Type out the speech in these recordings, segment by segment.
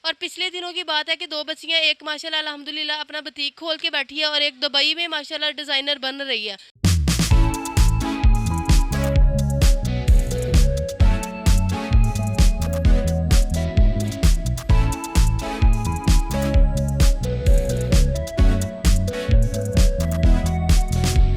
और पिछले दिनों की बात है कि 2 बच्चियाँ, एक माशाल्लाह अल्हम्दुलिल्लाह अपना बुटीक खोल के बैठी है और एक दुबई में माशाल्लाह डिज़ाइनर बन रही है।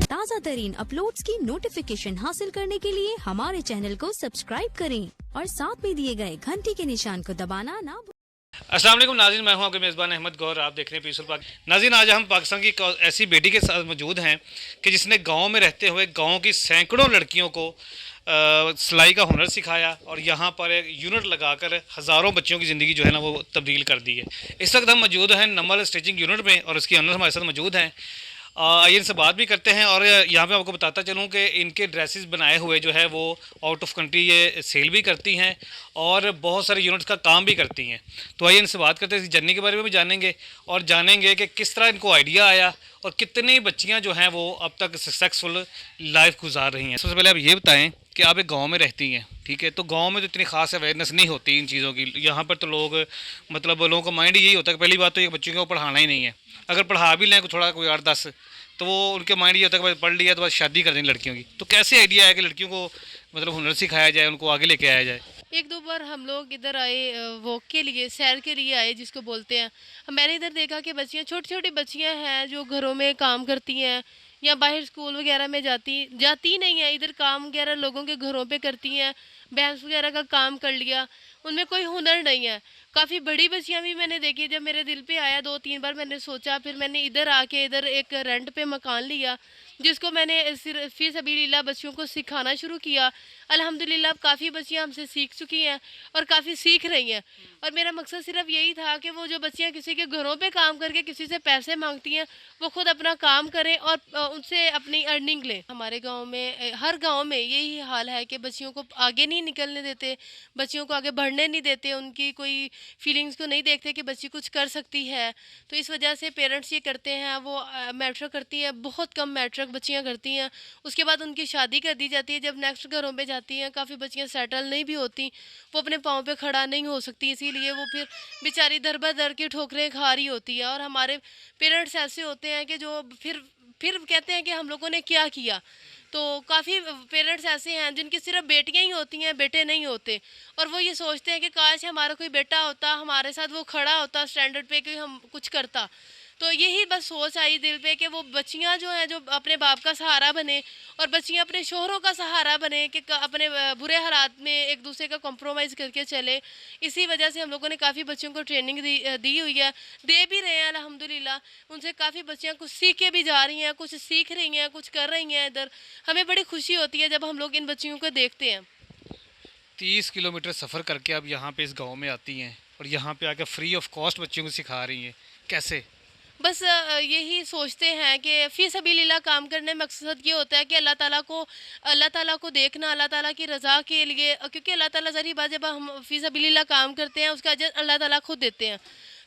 ताज़ा तरीन अपलोड्स की नोटिफिकेशन हासिल करने के लिए हमारे चैनल को सब्सक्राइब करें और साथ में दिए गए घंटी के निशान को दबाना ना भूलें। अस्सलाम वालेकुम नाज़रीन, मैं हूं आपके मेज़बान अहमद गौर। आप देख रहे हैं पीसफुल पाक। नाज़रीन, आज हम पाकिस्तान की एक ऐसी बेटी के साथ मौजूद हैं कि जिसने गांव में रहते हुए गांव की सैकड़ों लड़कियों को सिलाई का हुनर सिखाया और यहाँ पर एक यूनिट लगाकर हज़ारों बच्चियों की ज़िंदगी जो है ना वो तब्दील कर दी है। इस वक्त हम मौजूद हैं नमल स्टिचिंग यूनिट में और उसकी ऑनर हमारे साथ मौजूद हैं। आइए इनसे बात भी करते हैं और यहाँ पे आपको बताता चलूँ कि इनके ड्रेसेस बनाए हुए जो है वो आउट ऑफ कंट्री ये सेल भी करती हैं और बहुत सारे यूनिट्स का काम भी करती हैं। तो आइए इनसे बात करते हैं, इस जर्नी के बारे में भी जानेंगे और जानेंगे कि किस तरह इनको आइडिया आया और कितनी बच्चियाँ जो हैं वो अब तक सक्सेसफुल लाइफ गुजार रही हैं। सबसे पहले आप ये बताएँ कि आप एक गांव में रहती हैं, ठीक है, तो गांव में तो इतनी खास अवेयरनेस नहीं होती इन चीज़ों की। यहाँ पर तो लोग मतलब लोगों का माइंड यही होता है कि पहली बात तो ये बच्चों को पढ़ाना ही नहीं है। अगर पढ़ा भी लें थोड़ा कोई 8-10 तो वो उनके माइंड ये होता है कि पढ़ लिया तो बस शादी कर देंगे लड़कियों की। तो कैसे आइडिया है कि लड़कियों को मतलब हुनर सिखाया जाए, उनको आगे लेके आया जाए? 1-2 बार हम लोग इधर आए, वॉक के लिए, सैर के लिए आए जिसको बोलते हैं। मैंने इधर देखा कि बच्चियाँ, छोटी-छोटी बच्चियाँ हैं जो घरों में काम करती हैं या बाहर स्कूल वगैरह में जाती जाती नहीं है, इधर काम वगैरह लोगों के घरों पे करती हैं, भैंस वगैरह का काम कर लिया, उनमें कोई हुनर नहीं है। काफ़ी बड़ी बच्चियाँ भी मैंने देखी, जब मेरे दिल पे आया 2-3 बार मैंने सोचा, फिर मैंने इधर आके इधर एक रेंट पे मकान लिया, जिसको मैंने सिर्फ फ़ी सबीलिल्लाह बच्चियों को सिखाना शुरू किया। अल्हम्दुलिल्लाह अब काफ़ी बच्चियाँ हमसे सीख चुकी हैं और काफ़ी सीख रही हैं। और मेरा मकसद सिर्फ यही था कि वो जो बच्चियाँ किसी के घरों पे काम करके किसी से पैसे मांगती हैं, वो खुद अपना काम करें और उनसे अपनी अर्निंग लें। हमारे गांव में हर गांव में यही हाल है कि बच्चियों को आगे नहीं निकलने देते, बच्चियों को आगे बढ़ने नहीं देते, उनकी कोई फीलिंग्स को नहीं देखते कि बच्ची कुछ कर सकती है। तो इस वजह से पेरेंट्स ये करते हैं, वो मैट्रिक करती है, बहुत कम मैट्रिक बच्चियाँ करती हैं। उसके बाद उनकी शादी कर दी जाती है। जब नेक्स्ट घरों पे जाती हैं, काफ़ी बच्चियाँ सेटल नहीं भी होती, वो अपने पाँव पे खड़ा नहीं हो सकती, इसीलिए वो फिर बेचारी दर बा दर की ठोकरें खा रही होती है। और हमारे पेरेंट्स ऐसे होते हैं कि जो फिर कहते हैं कि हम लोगों ने क्या किया। तो काफ़ी पेरेंट्स ऐसे हैं जिनकी सिर्फ बेटियां ही होती हैं, बेटे नहीं होते, और वो ये सोचते हैं कि काश हमारा कोई बेटा होता, हमारे साथ वो खड़ा होता स्टैंडर्ड पे कि हम कुछ करता। तो यही बस सोच आई दिल पे कि वो बच्चियां जो हैं जो अपने बाप का सहारा बने और बच्चियां अपने शोहरों का सहारा बने, कि अपने बुरे हालात में एक दूसरे का कॉम्प्रोमाइज़ करके चले। इसी वजह से हम लोगों ने काफ़ी बच्चों को ट्रेनिंग दी हुई है, दे भी रहे हैं अल्हम्दुलिल्लाह। उनसे काफ़ी बच्चियां कुछ सीख के भी जा रही हैं, कुछ सीख रही हैं, कुछ कर रही हैं इधर। हमें बड़ी खुशी होती है जब हम लोग इन बच्चियों को देखते हैं। 30 किलोमीटर सफ़र करके आप यहाँ पे इस गांव में आती हैं और यहाँ पे आकर फ्री ऑफ कॉस्ट बच्चों को सिखा रही हैं, कैसे? बस यही सोचते हैं कि फ़ी सबीलिल्लाह काम करने में मकसद ये होता है कि अल्लाह ताला को देखना, अल्लाह ताला की रज़ा के लिए, क्योंकि अल्लाह ताला ज़ाहिर बात, जब हम फ़ी सबीलिल्लाह काम करते हैं उसका अजर अल्लाह ताला खुद देते हैं।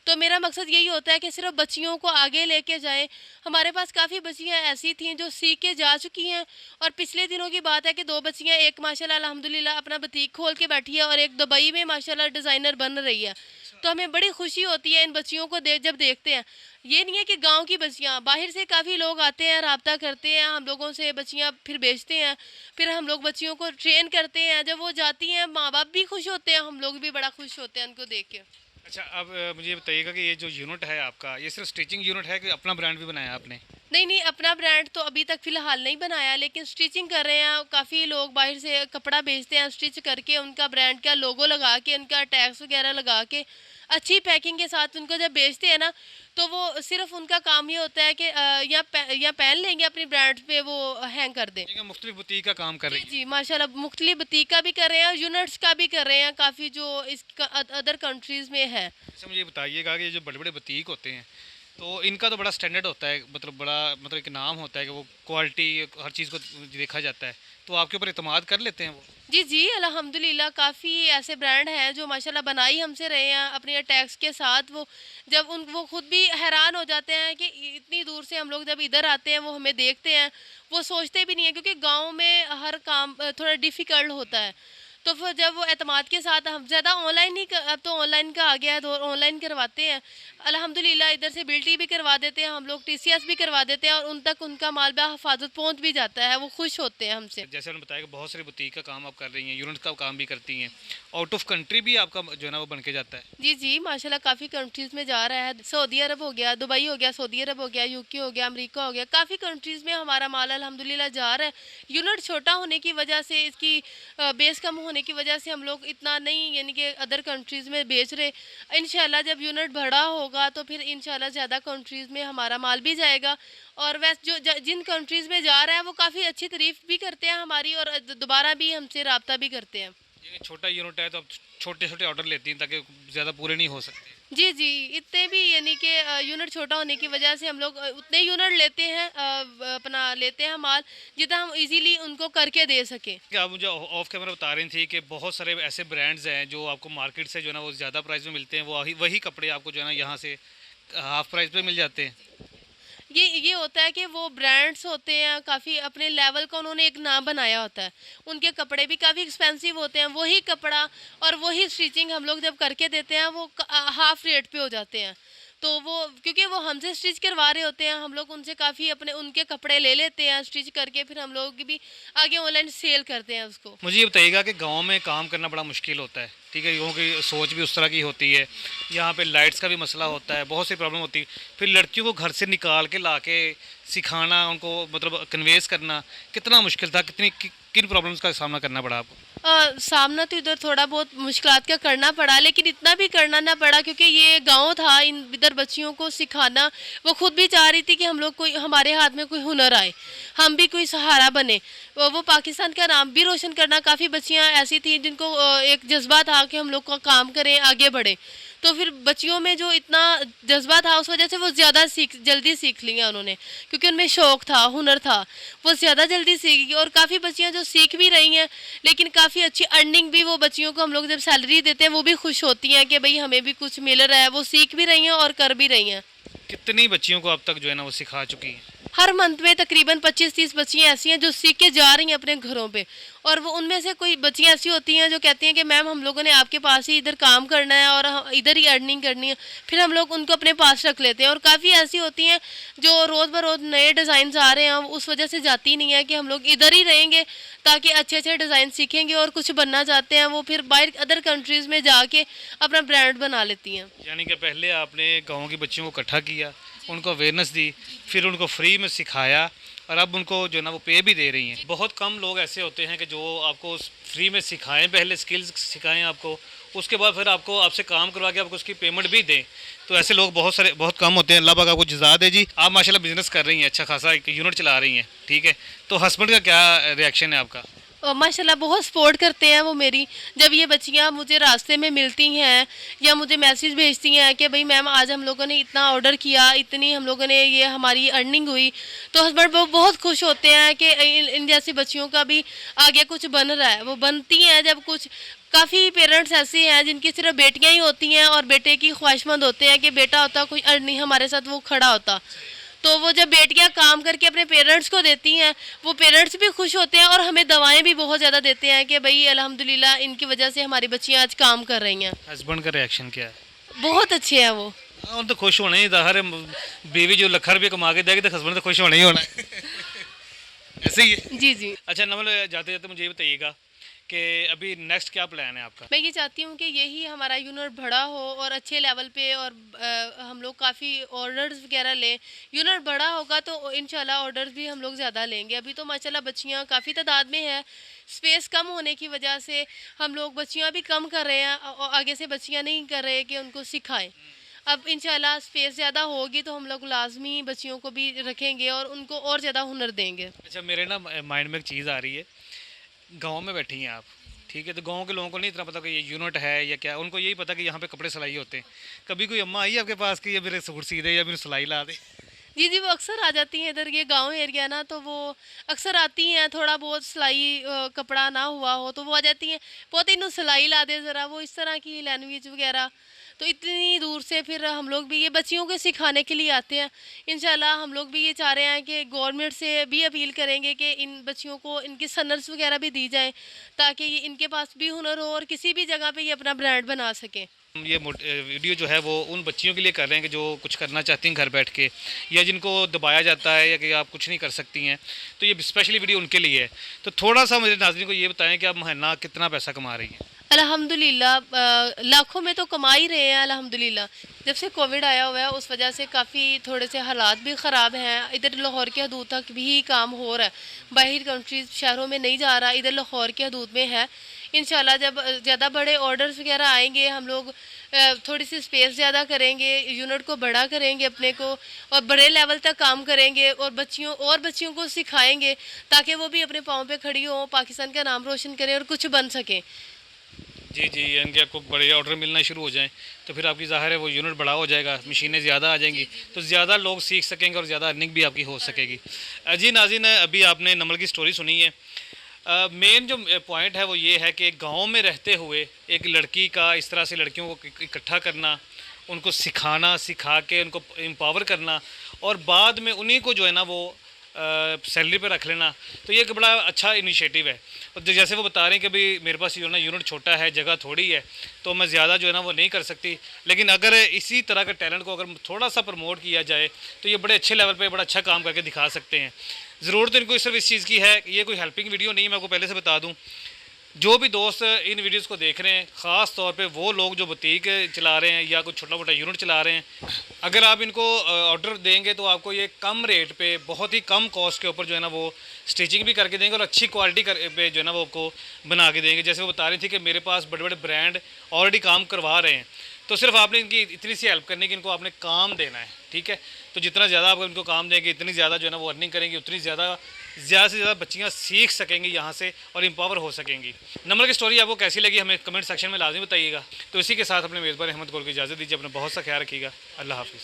तो मेरा मकसद यही होता है कि सिर्फ बच्चियों को आगे लेके जाएं। हमारे पास काफ़ी बच्चियां ऐसी थीं जो सीख के जा चुकी हैं, और पिछले दिनों की बात है कि 2 बच्चियां, एक माशाल्लाह अल्हम्दुलिल्लाह अपना बुटीक खोल के बैठी है और एक दुबई में माशाल्लाह डिज़ाइनर बन रही है। तो हमें बड़ी खुशी होती है इन बच्चियों को जब देखते हैं। ये नहीं है कि गांव की बच्चियां, बाहर से काफ़ी लोग आते हैं, राब्ता करते हैं हम लोगों से, बच्चियां फिर बेचते हैं, फिर हम लोग बच्चियों को ट्रेन करते हैं। जब वो जाती हैं, माँ बाप भी खुश होते हैं, हम लोग भी बड़ा खुश होते हैं उनको देख के। अच्छा, अब मुझे ये बताइएगा कि ये जो यूनिट है आपका, ये सिर्फ स्टिचिंग यूनिट है कि अपना ब्रांड भी बनाया आपने? नहीं नहीं, अपना ब्रांड तो अभी तक फ़िलहाल नहीं बनाया, लेकिन स्टिचिंग कर रहे हैं। काफ़ी लोग बाहर से कपड़ा बेचते हैं, स्टिच करके उनका ब्रांड का लोगो लगा के, उनका टैग्स वगैरह लगा के, अच्छी पैकिंग के साथ उनको जब बेचते हैं ना, तो वो सिर्फ उनका काम ये होता है कि या पहन लेंगे अपनी ब्रांड पे वो हैंग कर दें। मुख्तलिफ बुटीक का काम कर जी रही हैं? जी, माशाल्लाह मुख्तलिफ बुटीक का भी कर रहे हैं और यूनिट्स का भी कर रहे हैं, काफ़ी जो इस अदर कंट्रीज़ में है। अच्छा, मुझे ये बताइएगा कि ये जो बड़े बड़े बुटीक होते हैं तो इनका तो बड़ा स्टैंडर्ड होता है, मतलब बड़ा मतलब एक नाम होता है कि वो क्वालिटी हर चीज़ को देखा जाता है, तो आपके ऊपर इतमाद कर लेते हैं वो? जी जी, अल्हम्दुलिल्लाह काफ़ी ऐसे ब्रांड हैं जो माशाल्लाह बनाई हमसे रहे हैं अपने टैग्स के साथ। वो खुद भी हैरान हो जाते हैं कि इतनी दूर से हम लोग जब इधर आते हैं, वो हमें देखते हैं, वो सोचते भी नहीं है, क्योंकि गांव में हर काम थोड़ा डिफ़िकल्ट होता है। तो फिर जब वो एतमाद के साथ हम ज़्यादा ऑनलाइन ही अब तो ऑनलाइन का आ गया है तो ऑनलाइन करवाते हैं। अल्हम्दुलिल्लाह इधर से बिल्टी भी करवा देते हैं हम लोग, टीसीएस भी करवा देते हैं और उन तक उनका माल हिफाजत पहुँच भी जाता है, वो खुश होते हैं हमसे। जैसे उन्होंने बताया कि बहुत सारी बुटीक का काम आप कर रही हैं, यूनिट का काम भी करती हैं, आउट ऑफ कंट्री भी आपका जो है ना वो बन के जाता है। जी, जी, माशाल्लाह काफ़ी कंट्रीज़ में जा रहा है। सऊदी अरब हो गया, दुबई हो गया, सऊदी अरब हो गया, यूके हो गया, अमेरिका हो गया, काफ़ी कंट्रीज़ में हमारा माल अल्हम्दुलिल्लाह जा रहा है। यूनिट छोटा होने की वजह से, इसकी बेस कम होने की वजह से हम लोग इतना नहीं यानी कि अदर कंट्रीज़ में बेच रहे। इंशाल्लाह जब यूनिट बड़ा होगा तो फिर इंशाल्लाह ज़्यादा कंट्रीज़ में हमारा माल भी जाएगा। और वैसे जिन कंट्रीज़ में जा रहा है वो काफ़ी अच्छी तारीफ़ भी करते हैं हमारी और दोबारा भी हमसे रब्ता भी करते हैं। ये छोटा यूनिट है तो आप छोटे छोटे ऑर्डर लेती हैं ताकि ज़्यादा पूरे नहीं हो सकते। जी, जी, इतने भी यानी कि यूनिट छोटा होने की वजह से हम लोग उतने यूनिट लेते हैं, अपना लेते हैं माल जितना हम इजीली उनको करके दे सकें। कि आप मुझे ऑफ कैमरा बता रही थी कि बहुत सारे ऐसे ब्रांड्स हैं जो आपको मार्केट से जो है ना वो ज़्यादा प्राइस में मिलते हैं, वो वही कपड़े आपको जो है ना यहाँ से हाफ प्राइस पे मिल जाते हैं। ये होता है कि वो ब्रांड्स होते हैं काफ़ी अपने लेवल का, उन्होंने एक नाम बनाया होता है। उनके कपड़े भी काफ़ी एक्सपेंसिव होते हैं, वही कपड़ा और वही स्टिचिंग हम लोग जब करके देते हैं वो हाफ़ रेट पे हो जाते हैं। तो वो क्योंकि वो हमसे स्टिच करवा रहे होते हैं, हम लोग उनसे काफ़ी अपने उनके कपड़े ले लेते हैं स्टिच करके, फिर हम लोग भी आगे ऑनलाइन सेल करते हैं उसको। मुझे ये बताइएगा कि गांव में काम करना बड़ा मुश्किल होता है, ठीक है, लोगों की सोच भी उस तरह की होती है, यहाँ पे लाइट्स का भी मसला होता है, बहुत सी प्रॉब्लम होती है, फिर लड़कियों को घर से निकाल के ला के सिखाना, उनको मतलब कन्वेंस करना कितना मुश्किल था, किन प्रॉब्लम्स का सामना करना पड़ा आपको? सामना तो इधर थोड़ा बहुत मुश्किलात का करना पड़ा, लेकिन इतना भी करना ना पड़ा क्योंकि ये गांव था। इन इधर बच्चियों को सिखाना, वो खुद भी चाह रही थी कि हम लोग कोई हमारे हाथ में कोई हुनर आए, हम भी कोई सहारा बने, वो पाकिस्तान का नाम भी रोशन करना। काफ़ी बच्चियां ऐसी थी जिनको एक जज्बा था कि हम लोग का काम करें, आगे बढ़े। तो फिर बच्चियों में जो इतना जज्बा था उस वजह से वो ज़्यादा जल्दी सीख लिया उन्होंने, क्योंकि उनमें शौक़ था, हुनर था, वो ज़्यादा जल्दी सीख गई। और काफ़ी बच्चियां जो सीख भी रही हैं, लेकिन काफ़ी अच्छी अर्निंग भी वो बच्चियों को हम लोग जब सैलरी देते हैं वो भी खुश होती हैं कि भाई हमें भी कुछ मिल रहा है, वो सीख भी रही हैं और कर भी रही हैं। कितनी बच्चियों को अब तक जो है ना वो सिखा चुकी हैं? हर मंथ में तकरीबन 25-30 बच्चियाँ ऐसी हैं जो सीख के जा रही हैं अपने घरों पे। और वो उनमें से कोई बच्चियाँ ऐसी होती हैं जो कहती हैं कि मैम हम लोगों ने आपके पास ही इधर काम करना है और इधर ही अर्निंग करनी है, फिर हम लोग उनको अपने पास रख लेते हैं। और काफ़ी ऐसी होती हैं जो रोज़ ब रोज़ नए डिज़ाइन आ रहे हैं, उस वजह से जाती नहीं है कि हम लोग इधर ही रहेंगे ताकि अच्छे अच्छे डिज़ाइन सीखेंगे और कुछ बनना चाहते हैं, वो फिर बाहर अदर कंट्रीज़ में जाके अपना ब्रांड बना लेती हैं। यानी कि पहले आपने गाँव की बच्चियों को इकट्ठा किया, उनको अवेयरनेस दी, फिर उनको फ्री में सिखाया और अब उनको जो ना वो पे भी दे रही हैं। बहुत कम लोग ऐसे होते हैं कि जो आपको फ्री में सिखाएं, पहले स्किल्स सिखाएं आपको, उसके बाद फिर आपको आपसे काम करवा के आपको उसकी पेमेंट भी दें। तो ऐसे लोग बहुत कम होते हैं। अल्लाह पाक आपको जज़ा दे जी। आप माशाल्लाह बिजनेस कर रही हैं, अच्छा खासा एक यूनिट चला रही हैं, ठीक है, तो हस्बैंड का क्या रिएक्शन है आपका? और माशाल्लाह बहुत सपोर्ट करते हैं वो मेरी। जब ये बच्चियां मुझे रास्ते में मिलती हैं या मुझे मैसेज भेजती हैं कि भाई मैम आज हम लोगों ने इतना ऑर्डर किया, इतनी हम लोगों ने ये हमारी अर्निंग हुई, तो हस्बैंड बहुत खुश होते हैं कि इन जैसी बच्चियों का भी आगे कुछ बन रहा है। वो बनती हैं जब कुछ। काफ़ी पेरेंट्स ऐसे हैं जिनकी सिर्फ बेटियां ही होती हैं और बेटे की ख्वाहिशमंद होते हैं कि बेटा होता कोई अर्निंग हमारे साथ वो खड़ा होता। तो वो जब बेटियां काम करके अपने पेरेंट्स को देती हैं, वो पेरेंट्स भी खुश होते हैं और हमें दवाएं भी बहुत ज़्यादा देते हैं कि भाई अल्हम्दुलिल्लाह इनकी वजह से हमारी बच्चियां आज काम कर रही हैं। हस्बैंड का रिएक्शन क्या है? बहुत अच्छे हैं वो। हाँ, तो खुश होना ही था। हर बीवी जो लाख रुपये कमा के देगी तो हस्बैंड तो खुश होना ही होना है। ऐसे ही है। जी, जी। अच्छा नमल, जाते जाते मुझे ये बताइएगा कि अभी नेक्स्ट क्या प्लान है आपका? मैं ये चाहती हूँ कि यही हमारा यूनिट बड़ा हो और अच्छे लेवल पे, और हम लोग काफ़ी ऑर्डर्स वगैरह लें। यूनिट बड़ा होगा तो इंशाल्लाह ऑर्डर्स भी हम लोग ज़्यादा लेंगे। अभी तो माशाल्लाह बच्चियाँ काफ़ी तादाद में है, स्पेस कम होने की वजह से हम लोग बच्चियाँ भी कम कर रहे हैं और आगे से बच्चियाँ नहीं कर रहे कि उनको सिखाएं। अब इंशाल्लाह स्पेस ज़्यादा होगी तो हम लोग लाजमी बच्चियों को भी रखेंगे और उनको और ज़्यादा हुनर देंगे। अच्छा, मेरे ना माइंड में एक चीज़ आ रही है। गांव में बैठी हैं आप, ठीक है, तो गांव के लोगों को नहीं इतना पता कि ये यूनिट है या क्या, उनको यही पता कि यहाँ पे कपड़े सिलाई होते हैं। कभी कोई अम्मा आई आपके पास कि ये मेरे सूट सी दे या मेरे सिलाई ला दे? जी, जी, वो अक्सर आ जाती हैं इधर, ये गांव एरिया ना, तो वो अक्सर आती हैं। थोड़ा बहुत सिलाई कपड़ा ना हुआ हो तो वो आ जाती हैं, बहुत इन्हों सिलाई ला दे ज़रा, वो इस तरह की लैंग्वेज वगैरह। तो इतनी दूर से फिर हम लोग भी ये बच्चियों को सिखाने के लिए आते हैं। इंशाल्लाह हम लोग भी ये चाह रहे हैं कि गवर्नमेंट से भी अपील करेंगे कि इन बच्चियों को इनकी सनर्स वगैरह भी दी जाएँ, ताकि ये इनके पास भी हुनर हो और किसी भी जगह पे ये अपना ब्रांड बना सकें। हम ये वीडियो जो है वो उन बच्चियों के लिए कर रहे हैं कि जो कुछ करना चाहती हैं घर बैठ के, या जिनको दबाया जाता है या कि आप कुछ नहीं कर सकती हैं, तो ये स्पेशली वीडियो उनके लिए है। तो थोड़ा सा मुझे नाज़रीन को ये बताएं कि आप महीना कितना पैसा कमा रही हैं? अल्हम्दुलिल्लाह लाखों में तो कमा ही रहे हैं अल्हम्दुलिल्लाह। जब से कोविड आया हुआ है उस वजह से काफ़ी थोड़े से हालात भी ख़राब हैं। इधर लाहौर के हदूद तक भी काम हो रहा है, बाहर कंट्रीज़ शहरों में नहीं जा रहा, इधर लाहौर के हदूद में है। इंशाल्लाह जब ज़्यादा बड़े ऑर्डर्स वगैरह आएंगे, हम लोग थोड़ी सी स्पेस ज़्यादा करेंगे, यूनिट को बड़ा करेंगे अपने को, और बड़े लेवल तक काम करेंगे और बच्चियों को सिखाएंगे ताकि वो भी अपने पाँव पे खड़ी हों, पाकिस्तान का नाम रोशन करें और कुछ बन सकें। जी जी, यानी कि आपको बड़े ऑर्डर मिलना शुरू हो जाएं तो फिर आपकी ज़ाहिर है वो यूनिट बड़ा हो जाएगा, मशीनें ज़्यादा आ जाएंगी, तो ज़्यादा लोग सीख सकेंगे और ज़्यादा अर्निंग भी आपकी हो सकेगी। जी नाज़रीन, अभी आपने नमल की स्टोरी सुनी है। मेन जो पॉइंट है वो ये है कि गांव में रहते हुए एक लड़की का इस तरह से लड़कियों को इकट्ठा करना, उनको सिखा के उनको एम्पावर करना और बाद में उन्हीं को जो है ना वो सैलरी पे रख लेना, तो ये एक बड़ा अच्छा इनिशिएटिव है। और जैसे वो बता रहे हैं कि भाई मेरे पास जो है ना यूनिट छोटा है, जगह थोड़ी है, तो मैं ज़्यादा जो है ना वो नहीं कर सकती, लेकिन अगर इसी तरह के टैलेंट को अगर थोड़ा सा प्रमोट किया जाए तो ये बड़े अच्छे लेवल पे बड़ा अच्छा काम करके दिखा सकते हैं। ज़रूरत इनको सिर्फ इस चीज़ की है, ये कोई हेल्पिंग वीडियो नहीं है, मैं आपको पहले से बता दूँ। जो भी दोस्त इन वीडियोस को देख रहे हैं, ख़ास तौर पे वो लोग जो बुटीक चला रहे हैं या कुछ छोटा मोटा यूनिट चला रहे हैं, अगर आप इनको ऑर्डर देंगे तो आपको ये कम रेट पे बहुत ही कम कॉस्ट के ऊपर जो है ना वो स्टिचिंग भी करके देंगे और अच्छी क्वालिटी पे जो है ना वो आपको बना के देंगे। जैसे वो बता रही थी कि मेरे पास बड़े बड़े ब्रांड ऑलरेडी काम करवा रहे हैं, तो सिर्फ आपने इनकी इतनी सी हेल्प करनी कि इनको आपने काम देना है, ठीक है। तो जितना ज़्यादा आप इनको काम देंगे, इतनी ज़्यादा जो है ना वो अर्निंग करेंगे, उतनी ज़्यादा से ज़्यादा बच्चियाँ सीख सकेंगी यहाँ से और एम्पावर हो सकेंगी। नंबर की स्टोरी आपको कैसी लगी हमें कमेंट सेक्शन में लाजमी बताइएगा। तो इसी के साथ अपने मेज़बान अहमद गोल की इजाज़त दीजिए। अपना बहुत सा ख्याल रखिएगा। अल्लाह हाफ़िज़।